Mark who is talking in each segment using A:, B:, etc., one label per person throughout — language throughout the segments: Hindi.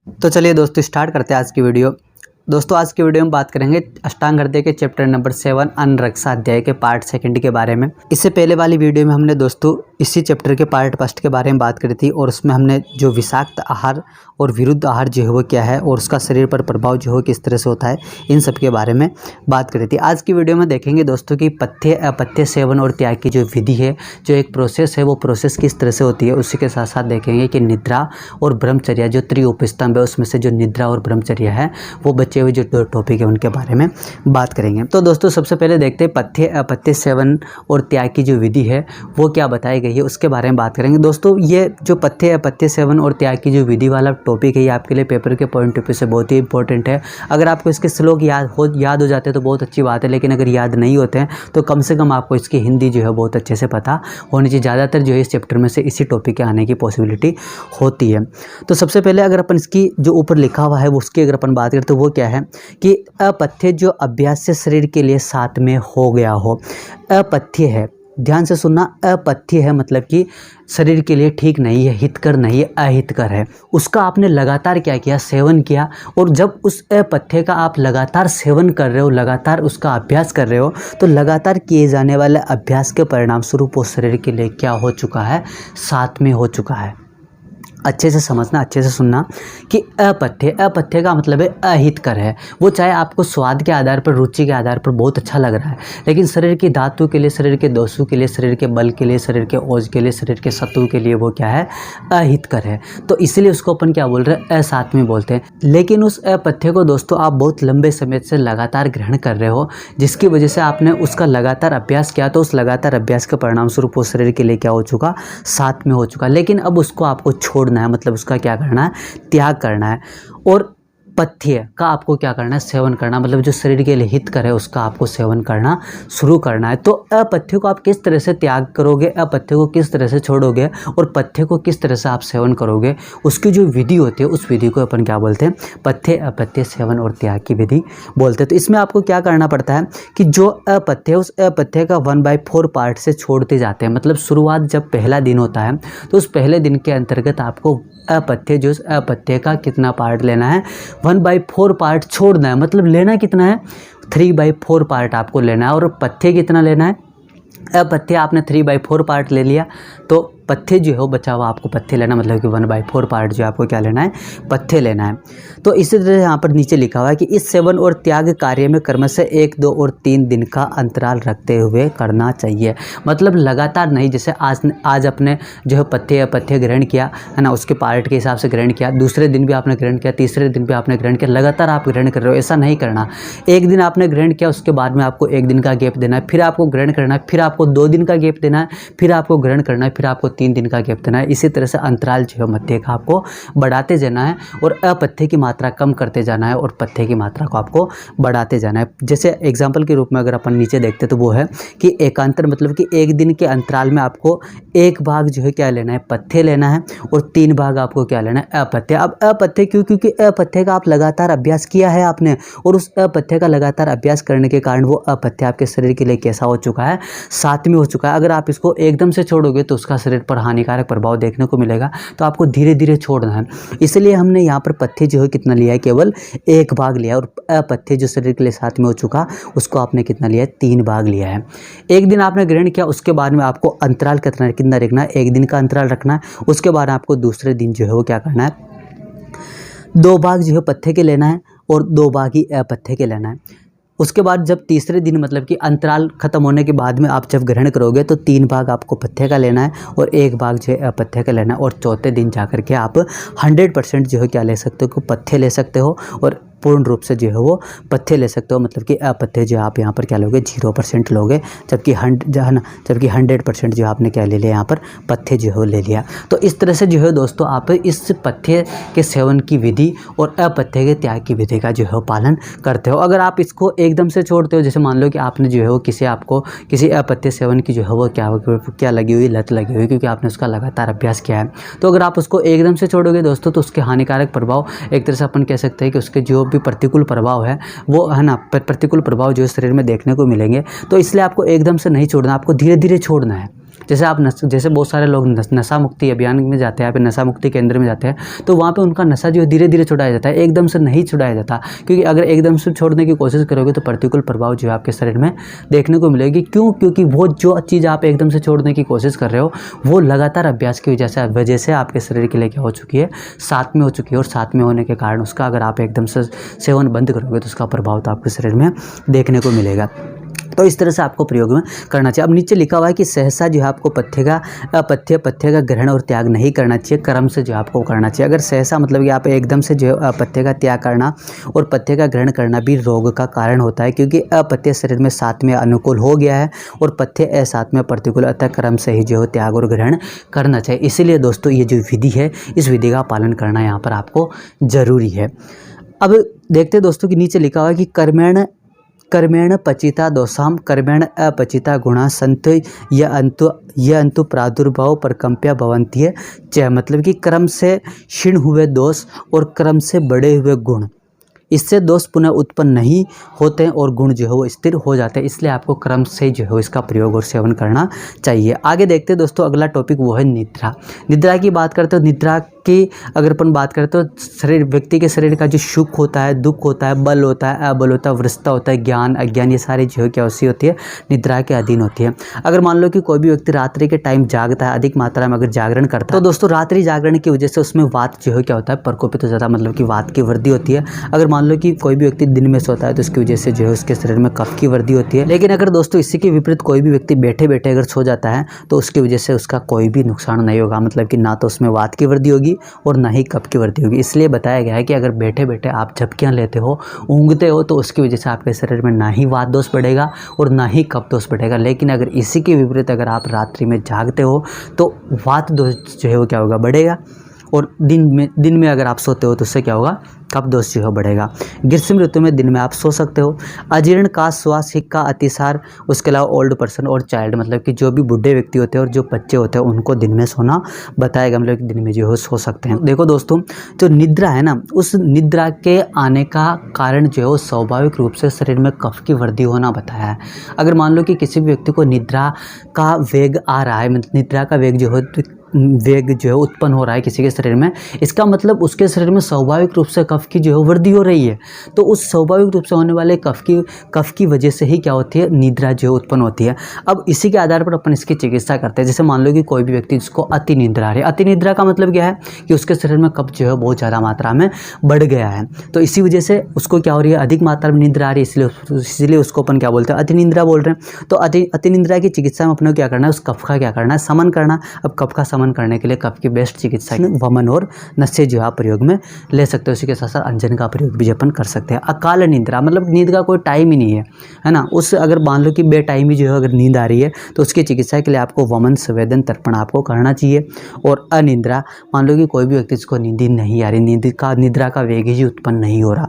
A: तो चलिए दोस्तों स्टार्ट करते हैं आज की वीडियो। दोस्तों आज की वीडियो में बात करेंगे अष्टांग हृदय के चैप्टर नंबर 7 अनरक्षा अध्याय के पार्ट 2 के बारे में। इससे पहले वाली वीडियो में हमने दोस्तों इसी चैप्टर के पार्ट 1 के बारे में बात करी थी और उसमें हमने जो विषाक्त आहार और विरुद्ध आहार जो है वो क्या है और उसका शरीर पर प्रभाव जो है किस तरह से होता है, इन सब के बारे में बात करी थी। आज की वीडियो में देखेंगे दोस्तों कि पथ्य अपथ्य सेवन और त्याग की जो विधि है, जो एक प्रोसेस है, वो प्रोसेस किस तरह से होती है। उसी के साथ साथ देखेंगे कि निद्रा और ब्रह्मचर्या जो त्रिउपस्तंभ है उसमें से जो निद्रा और ब्रह्मचर्या है वो बचे हुए जो दो टॉपिक है उनके बारे में बात करेंगे। तो दोस्तों सबसे पहले देखते हैं पथ्य अपथ्य सेवन और त्याग की जो विधि है वो क्या बताई गई है, उसके बारे में बात करेंगे। दोस्तों ये जो पथ्य अपथ्य सेवन और त्याग की जो विधि वाला टॉपिक है ये आपके लिए पेपर के पॉइंट ऑफ व्यू से बहुत ही इंपॉर्टेंट है। अगर आपको इसके श्लोक याद हो जाते हैं तो बहुत अच्छी बात है, लेकिन अगर याद नहीं होते हैं तो कम से कम आपको इसकी हिंदी जो है बहुत अच्छे से पता होनी चाहिए। ज़्यादातर जो है इस चैप्टर में से इसी टॉपिक के आने की पॉसिबिलिटी होती है। तो सबसे पहले अगर अपन इसकी जो ऊपर लिखा हुआ है वो उसकी अगर अपन बात करें तो वो क्या है कि अपथ्य जो अभ्यास से शरीर के लिए साथ में हो गया हो। अपथ्य है, ध्यान से सुनना, अपथ्य है मतलब कि शरीर के लिए ठीक नहीं है, हितकर नहीं है, अहितकर है। उसका आपने लगातार क्या किया, सेवन किया। और जब उस अपथ्य का आप लगातार सेवन कर रहे हो, लगातार उसका अभ्यास कर रहे हो, तो लगातार किए जाने वाले अभ्यास के परिणाम स्वरूप वो शरीर के लिए क्या हो चुका है, साथ में हो चुका है। अच्छे से समझना, अच्छे से सुनना कि अपथ्य का मतलब है अहितकर है। वो चाहे आपको स्वाद के आधार पर, रुचि के आधार पर बहुत अच्छा लग रहा है, लेकिन शरीर की धातु के लिए, शरीर के दोषों के लिए, शरीर के बल के लिए, शरीर के ओज के लिए, शरीर के सत्व के लिए वो क्या है, अहितकर है। तो इसलिए उसको अपन क्या बोल रहे हैं, असात्मी बोलते हैं। लेकिन उस अपथ्य को दोस्तों आप बहुत लंबे समय से लगातार ग्रहण कर रहे हो, जिसकी वजह से आपने उसका लगातार अभ्यास किया, तो उस लगातार अभ्यास के परिणाम स्वरूप वो शरीर के लिए क्या हो चुका, साथ में हो चुका। लेकिन अब उसको आपको छोड़ना है, मतलब उसका क्या करना है, त्याग करना है। और पथ्य का आपको क्या करना है, सेवन करना, मतलब जो शरीर के लिए हित करे उसका आपको सेवन करना शुरू करना है। तो अपथ्य को आप किस तरह से त्याग करोगे, अपथ्य को किस तरह से छोड़ोगे और पथ्य को किस तरह से आप सेवन करोगे, उसकी जो विधि होती है उस विधि को अपन क्या बोलते हैं, पथ्य अपथ्य सेवन और त्याग की विधि बोलते हैं। तो इसमें आपको क्या करना पड़ता है कि जो अपथ्य उस अपथ्य का 1/4 पार्ट से छोड़ते जाते हैं। मतलब शुरुआत जब पहला दिन होता है तो उस पहले दिन के अंतर्गत आपको अपथ्य, जो अपथ्य का कितना पार्ट लेना है, 1/4 पार्ट छोड़ना है। मतलब लेना कितना है, 3/4 पार्ट आपको लेना है। और पथ्य कितना लेना है, अपथ्य आपने 3/4 पार्ट ले लिया तो पथ्य जो है बचा हुआ आपको पथ्य लेना, मतलब कि 1/4 पार्ट जो आपको क्या लेना है, पथ्य लेना है। तो इसी तरह यहाँ पर नीचे लिखा हुआ है कि इस सेवन और त्याग कार्य में क्रमशः 1, 2 और 3 दिन का अंतराल रखते हुए करना चाहिए। मतलब लगातार नहीं, जैसे आज अपने जो है पथ्य अपथ्य ग्रहण किया है ना, उसके पार्ट के हिसाब से ग्रहण किया, दूसरे दिन भी आपने ग्रहण किया, तीसरे दिन भी आपने ग्रहण किया, लगातार आप ग्रहण कर रहे हो, ऐसा नहीं करना। एक दिन आपने ग्रहण किया, उसके बाद में आपको 1 दिन का गैप देना है, फिर आपको ग्रहण करना है, फिर आपको 2 दिन का गैप देना है, फिर आपको ग्रहण करना है, फिर आपको 3 दिन का गैप देना है। इसी तरह से अंतराल जो है मध्य का आपको बढ़ाते जाना है और अपथ्य की मात्रा कम करते जाना है और पथ्य की मात्रा को आपको बढ़ाते जाना है। जैसे एग्जाम्पल के रूप में अगर अपन नीचे देखते तो वो है कि एकांतर, मतलब कि 1 दिन के अंतराल में आपको 1 भाग जो है क्या लेना है, पथ्य लेना है और 3 भाग आपको क्या लेना है, अपथ्य। अब अपथ्य क्यों, क्योंकि अपथ्य का आप लगातार अभ्यास किया है आपने, और उस अपथ्य का लगातार अभ्यास करने के कारण वो अपथ्य आपके शरीर के लिए कैसा हो चुका है, साथ में हो चुका है। अगर आप इसको एकदम से छोड़ोगे तो उसका शरीर पर हानिकारक प्रभाव देखने को मिलेगा, तो आपको धीरे धीरे छोड़ना है। इसलिए हमने यहाँ पर पथ्य जो है कितना लिया है, केवल 1 भाग लिया, और अपथ्य जो शरीर के लिए साथ में हो चुका उसको आपने कितना लिया है, 3 भाग लिया है। 1 दिन आपने ग्रहण किया, उसके बाद में आपको अंतराल कितना रखना है, 1 दिन का अंतराल रखना है। उसके बाद आपको दूसरे दिन जो है वो क्या करना है, 2 भाग जो है पथ्य के लेना है और 2 भाग ही अपथ्य के लेना है। उसके बाद जब तीसरे दिन, मतलब कि अंतराल खत्म होने के बाद में आप जब ग्रहण करोगे तो 3 भाग आपको पथ्य का लेना है और 1 भाग जो है अपथ्य का लेना है। और चौथे दिन जाकर के आप 100% जो है क्या ले सकते हो, पथ्य ले सकते हो और पूर्ण रूप से जो है वो पथ्य ले सकते हो। मतलब कि अपथ्य जो आप यहाँ पर क्या लोगे, 0% लोगे, जबकि 100% जो आपने क्या ले लिया, यहाँ पर पथ्य जो है ले लिया। तो इस तरह से जो है दोस्तों आप इस पथ्य के सेवन की विधि और अपथ्य के त्याग की विधि का जो है पालन करते हो। अगर आप इसको एकदम से छोड़ते हो, जैसे मान लो कि आपने जो है वो किसी अपथ्य सेवन की जो है वो क्या लगी हुई, लत लगी हुई, क्योंकि आपने उसका लगातार अभ्यास किया है। तो अगर आप उसको एकदम से छोड़ोगे दोस्तों तो उसके हानिकारक प्रभाव, एक तरह से अपन कह सकते हैं कि उसके जो भी प्रतिकूल प्रभाव है वो है ना, प्रतिकूल प्रभाव जो शरीर में देखने को मिलेंगे। तो इसलिए आपको एकदम से नहीं छोड़ना, आपको धीरे धीरे छोड़ना है। जैसे आप जैसे बहुत सारे लोग नशा मुक्ति अभियान में जाते हैं या फिर नशा मुक्ति केंद्र में जाते हैं, तो वहाँ पे उनका नशा जो है धीरे धीरे छुड़ाया जाता है, एकदम से नहीं छुड़ाया जाता। क्योंकि अगर एकदम से छोड़ने की कोशिश करोगे तो प्रतिकूल प्रभाव जो है आपके शरीर में देखने को मिलेगी। क्यों? क्योंकि वो जो चीज़ आप एकदम से छोड़ने की कोशिश कर रहे हो वो लगातार अभ्यास की वजह से आपके शरीर के लिए क्या हो चुकी है, साथ में हो चुकी है। और साथ में होने के कारण उसका अगर आप एकदम से सेवन बंद करोगे तो उसका प्रभाव तो आपके शरीर में देखने को मिलेगा। तो इस तरह से आपको प्रयोग में करना चाहिए। अब नीचे लिखा हुआ है कि सहसा जो है आपको पथ्य का ग्रहण और त्याग नहीं करना चाहिए, क्रम से जो आपको करना चाहिए। अगर सहसा मतलब कि आप एकदम से जो है पथ्य का त्याग करना और पथ्य का ग्रहण करना भी रोग का कारण होता है, क्योंकि अपथ्य शरीर में सात्म्य अनुकूल हो गया है और पथ्य असात्म्य प्रतिकूल, अतः क्रम से ही जो है त्याग और ग्रहण करना चाहिए। इसीलिए दोस्तों ये जो विधि है इस विधि का पालन करना यहाँ पर आपको ज़रूरी है। अब देखते हैं दोस्तों कि नीचे लिखा हुआ है कि कर्मेण पचिता दोषाम कर्मेण अपचिता गुणा संत ये अंतु प्रादुर्भाव प्रकंप्या भवंती है च, मतलब कि क्रम से क्षीण हुए दोष और क्रम से बढ़े हुए गुण, इससे दोष पुनः उत्पन्न नहीं होते हैं और गुण जो है वो स्थिर हो जाते हैं। इसलिए आपको क्रम से जो है इसका प्रयोग और सेवन करना चाहिए। आगे देखते हैं दोस्तों, अगला टॉपिक वो है निद्रा। निद्रा की बात करते हो, निद्रा की अगर अपन बात करें तो शरीर, व्यक्ति के शरीर का जो सुख होता है, दुख होता है, बल होता है, अबल होता है, वृषता होता है, ज्ञान अज्ञान, ये सारी जो है क्या होती है, निद्रा के अधीन होती है। अगर मान लो कि कोई भी व्यक्ति रात्रि के टाइम जागता है, अधिक मात्रा में अगर जागरण करता है, तो दोस्तों रात्रि जागरण की वजह से उसमें वात जो है क्या होता है, प्रकोपित हो जाता है, मतलब कि वात की वृद्धि होती है। अगर मान लो कि कोई भी व्यक्ति दिन में सोता है तो उसकी वजह से जो है उसके शरीर में कफ की वृद्धि होती है। लेकिन अगर दोस्तों इसी के विपरीत कोई भी व्यक्ति बैठे बैठे अगर सो जाता है तो उसकी वजह से उसका कोई भी नुकसान नहीं होगा, मतलब कि ना तो उसमें वात की वृद्धि होगी और ना ही कफ की वृद्धि होगी। इसलिए बताया गया है कि अगर बैठे बैठे आप झपकियाँ लेते हो, ऊँघते हो, तो उसकी वजह से आपके शरीर में ना ही वात दोष बढ़ेगा और ना ही कफ दोष बढ़ेगा। लेकिन अगर इसी के विपरीत अगर आप रात्रि में जागते हो तो वात दोष जो है वो क्या होगा, बढ़ेगा। और दिन में अगर आप सोते हो तो उससे क्या होगा, कफ दोष जो है बढ़ेगा। ग्रीष्म ऋतु में दिन में आप सो सकते हो। अजीर्ण का श्वास का अतिसार, उसके अलावा ओल्ड पर्सन और चाइल्ड, मतलब कि जो भी बूढ़े व्यक्ति होते हैं और जो बच्चे होते हैं उनको दिन में सोना बताएगा, मतलब कि दिन में जो है सो सकते हैं। देखो दोस्तों, जो निद्रा है ना, उस निद्रा के आने का कारण जो है वो स्वाभाविक रूप से शरीर में कफ की वृद्धि होना बताया है। अगर मान लो कि किसी भी व्यक्ति को निद्रा का वेग आ रहा है, मतलब निद्रा का वेग जो है उत्पन्न हो रहा है किसी के शरीर में, इसका मतलब उसके शरीर में स्वाभाविक रूप से कफ की जो है वृद्धि हो रही है। तो उस स्वाभाविक रूप से होने वाले कफ की वजह से ही क्या होती है, निद्रा जो है उत्पन्न होती है। अब इसी के आधार पर अपन इसकी चिकित्सा करते हैं। जैसे मान लो कि कोई भी व्यक्ति जिसको अति निद्रा आ रही है, अति निद्रा का मतलब क्या है कि उसके शरीर में कफ जो है बहुत ज़्यादा मात्रा में बढ़ गया है, तो इसी वजह से उसको क्या हो रही है, अधिक मात्रा में निद्रा आ रही है, इसलिए उसको अपन क्या बोलते हैं, अति निद्रा बोल रहे हैं। तो अति निद्रा की चिकित्सा में अपने क्या करना है, उस कफ का क्या करना है, समन करना। अब कफ का समन करने के लिए कफ की बेस्ट चिकित्सा वमन और नशे जो आप प्रयोग में ले सकते हो। उसी के साथ साथ अंजन का प्रयोग भी अपन कर सकते हैं। अकाल निद्रा मतलब नींद का कोई टाइम ही नहीं है ना, उस अगर मान लो कि बे टाइम ही जो है अगर नींद आ रही है तो उसकी चिकित्सा के लिए आपको वमन संवेदन तर्पण आपको करना चाहिए। और अनिद्रा, मान लो कि कोई भी व्यक्ति जिसको नींद नहीं आ रही, निद्रा का वेग ही उत्पन्न नहीं हो रहा,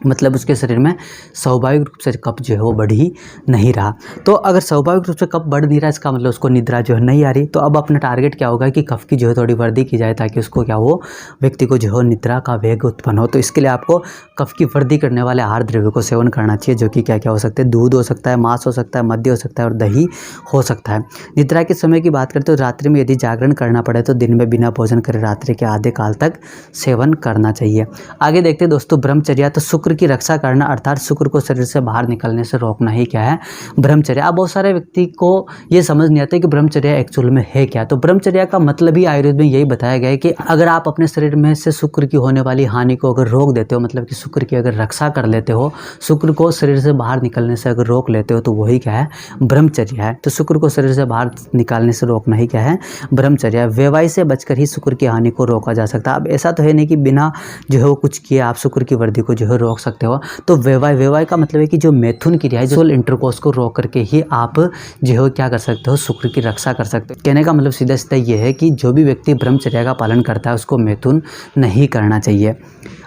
A: मतलब उसके शरीर में स्वाभाविक रूप से कफ जो है वो बढ़ ही नहीं रहा। तो अगर स्वाभाविक रूप से कफ बढ़ नहीं रहा, इसका मतलब उसको निद्रा जो है नहीं आ रही। तो अब अपना टारगेट क्या होगा कि कफ की जो है थोड़ी वृद्धि की जाए, ताकि उसको क्या हो, व्यक्ति को जो है निद्रा का वेग उत्पन्न हो। तो इसके लिए आपको कफ की वृद्धि करने वाले आहार द्रव्य को सेवन करना चाहिए, जो कि क्या क्या हो सकते हैं, दूध हो सकता है, मांस हो सकता है, मद्य हो सकता है और दही हो सकता है। निद्रा के समय की बात करें तो रात्रि में यदि जागरण करना पड़े तो दिन में बिना भोजन करे रात्रि के आधे काल तक सेवन करना चाहिए। आगे देखते हैं दोस्तों, ब्रह्मचर्या। तो शुक्र की रक्षा करना, अर्थात शुक्र को शरीर से बाहर निकलने से रोकना ही क्या है, ब्रह्मचर्या। अब बहुत सारे व्यक्ति को ये समझ नहीं आता कि ब्रह्मचर्या एक्चुअल में है क्या। तो ब्रह्मचर्या का मतलब ही आयुर्वेद में यही बताया गया है कि अगर आप अपने शरीर में से शुक्र की होने वाली हानि को अगर रोक देते हो, मतलब कि शुक्र की अगर रक्षा कर लेते हो, शुक्र को शरीर से बाहर निकलने से अगर रोक लेते हो, तो वही क्या है, ब्रह्मचर्या है। तो शुक्र को शरीर से बाहर निकालने से रोकना ही क्या है, ब्रह्मचर्या। वैवाही से बचकर ही शुक्र की हानि को रोका जा सकता है। अब ऐसा तो है नहीं कि बिना जो है कुछ किए आप शुक्र की वृद्धि को जो है रोक सकते हो। तो वैवाही का मतलब है कि जो मैथुन क्रिया है, जो इंटरकोर्स को रोक करके ही आप जो है क्या कर सकते हो, शुक्र की रक्षा कर सकते हो। कहने का मतलब सीधा सीधा ये है कि जो भी व्यक्ति ब्रह्मचर्या का पालन करता है उसको मैथुन नहीं करना चाहिए।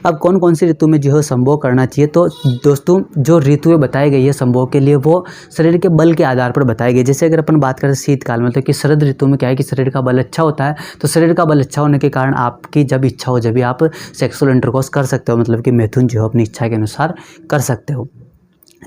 A: अब कौन कौन सी ऋतु में जो है संभोग करना चाहिए, तो दोस्तों जो ऋतुएं बताई गई है संभोग के लिए वो शरीर के बल के आधार पर बताई गई। जैसे अगर अपन बात करें शीतकाल में, मतलब कि शरद ऋतु में क्या है कि शरीर का बल अच्छा होता है, तो शरीर का बल अच्छा होने के कारण आपकी जब इच्छा हो जब भी आप सेक्सुअल इंटरकोर्स कर सकते हो, मतलब कि मैथुन जो है अपनी इच्छा के अनुसार कर सकते हो।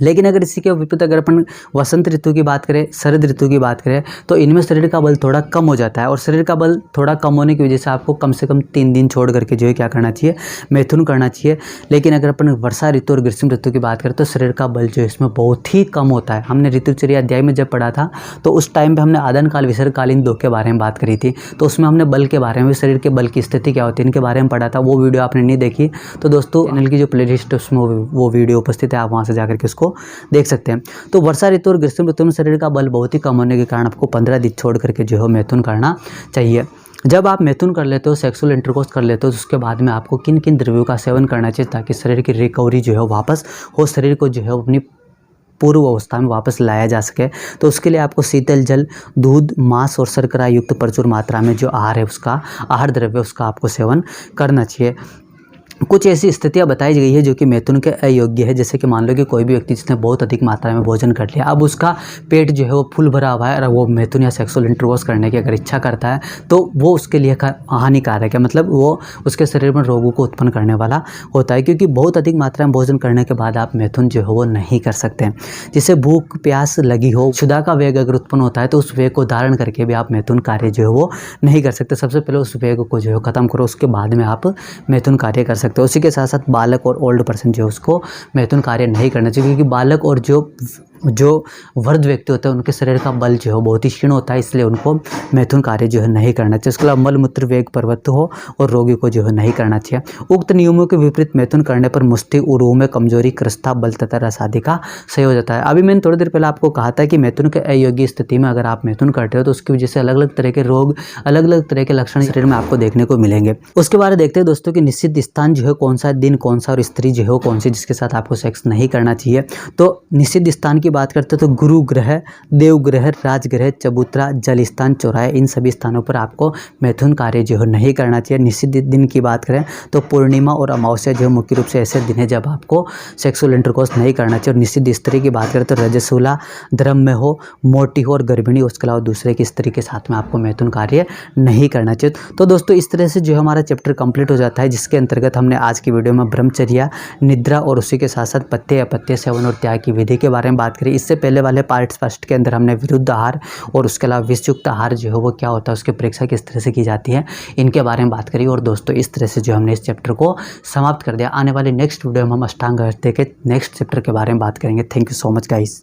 A: लेकिन अगर इसी के विपरीत अगर अपन वसंत ऋतु की बात करें, शरद ऋतु की बात करें, तो इनमें शरीर का बल थोड़ा कम हो जाता है। और शरीर का बल थोड़ा कम होने की वजह से आपको कम से कम 3 दिन छोड़ करके जो है क्या करना चाहिए, मैथुन करना चाहिए। लेकिन अगर अपन वर्षा ऋतु और ग्रीष्म ऋतु की बात करें तो शरीर का बल जो है इसमें बहुत ही कम होता है। हमने ऋतुचर्या अध्याय में जब पढ़ा था तो उस टाइम पर हमने आदन काल विसर्गकालीन 2 के बारे में बात करी थी। तो उसमें हमने बल के बारे में, शरीर के बल की स्थिति क्या होती है, इनके बारे में पढ़ा था। वो वीडियो आपने नहीं देखी तो दोस्तों चैनल की जो प्लेलिस्ट है उसमें वो वीडियो उपस्थित है, आप वहाँ से जाकर के उसको देख सकते हैं। तो वर्षा ऋतु और ग्रीष्म ऋतु में शरीर का बल बहुत ही कम होने के कारण आपको 15 दिन छोड़ करके जो है मैथुन करना चाहिए। जब आप मैथुन कर लेते हो, सेक्सुअल इंटरकोर्स कर लेते हो, तो उसके बाद में आपको किन किन द्रव्यों का सेवन करना चाहिए ताकि शरीर की रिकवरी जो है वापस हो, शरीर को जो है अपनी पूर्व अवस्था में वापस लाया जा सके। तो उसके लिए आपको शीतल जल, दूध, मांस और शर्करा युक्त प्रचुर मात्रा में जो आहार है उसका, आहार द्रव्य उसका आपको सेवन करना चाहिए। कुछ ऐसी स्थितियां बताई गई है जो कि मैथुन के अयोग्य है। जैसे कि मान लो कि कोई भी व्यक्ति जिसने बहुत अधिक मात्रा में भोजन कर लिया, अब उसका पेट जो है वो फुल भरा हुआ है और वो मैथुन या सेक्सुअल इंटरकोर्स करने की अगर इच्छा करता है तो वो उसके लिए हानिकारक है। मतलब वो उसके शरीर में रोगों को उत्पन्न करने वाला होता है, क्योंकि बहुत अधिक मात्रा में भोजन करने के बाद आप मैथुन जो है वो नहीं कर सकते। जिसे भूख प्यास लगी हो, क्षुधा का वेग अगर उत्पन्न होता है तो उस वेग को धारण करके भी आप मैथुन कार्य जो है वो नहीं कर सकते। सबसे पहले उस वेग को जो है खत्म करो, उसके बाद में आप मैथुन कार्य कर सकते। तो उसी के साथ साथ बालक और ओल्ड पर्सन जो है उसको मैथुन कार्य नहीं करना चाहिए, क्योंकि बालक और जो वृद्ध व्यक्ति होते हैं उनके शरीर का बल जो है बहुत ही क्षीण होता है, इसलिए उनको मैथुन कार्य जो है नहीं करना चाहिए। उसके अलावा मल मूत्र वेग पर्वत हो और रोगी को जो है नहीं करना चाहिए। उक्त नियमों के विपरीत मैथुन करने पर मुष्टि, उरूह में कमजोरी, कृष्णता, बल तथा रस आदि का क्षय हो जाता है। अभी मैंने थोड़ी देर पहले आपको कहा था कि मैथुन के अयोग्य स्थिति में अगर आप मैथुन करते हो तो उसकी वजह से अलग अलग तरह के रोग, अलग अलग तरह के लक्षण शरीर में आपको देखने को मिलेंगे। उसके बारे में देखते हैं दोस्तों कि निश्चित स्थान जो है कौन सा, दिन कौन सा और स्त्री जो है कौन सी जिसके साथ आपको सेक्स नहीं करना चाहिए। तो निश्चित स्थान की बात करते हैं तो गुरु ग्रह, देव ग्रह, राजग्रह, चबूतरा, जल स्थान, चौराहे, इन सभी स्थानों पर आपको मैथुन कार्य जो है नहीं करना चाहिए। निश्चित दिन की बात करें तो पूर्णिमा और अमावस्या जो मुख्य रूप से ऐसे दिन है जब आपको सेक्सुअल इंटरकोर्स नहीं करना चाहिए। और निश्चित स्त्री की बात करें तो रजस्वला, धर्म में हो, मोटी हो और गर्भिणी, उसके अलावा दूसरे की स्त्री के साथ में आपको मैथुन कार्य नहीं करना चाहिए। तो दोस्तों इस तरह से जो हमारा चैप्टर कंप्लीट हो जाता है, जिसके अंतर्गत हमने आज की वीडियो में ब्रह्मचर्या, निद्रा और उसी के साथ साथ पथ्य अपत्य सेवन और त्याग की विधि के बारे में बात करी। इससे पहले वाले पार्ट फर्स्ट के अंदर हमने विरुद्ध आहार और उसके अलावा विषयुक्त आहार जो है वो क्या होता है, उसकी परीक्षा किस तरह से की जाती है, इनके बारे में बात करी। और दोस्तों इस तरह से जो हमने इस चैप्टर को समाप्त कर दिया। आने वाले नेक्स्ट वीडियो में हम अष्टांग हृदय के नेक्स्ट चैप्टर के बारे में बात करेंगे। Thank you so much guys.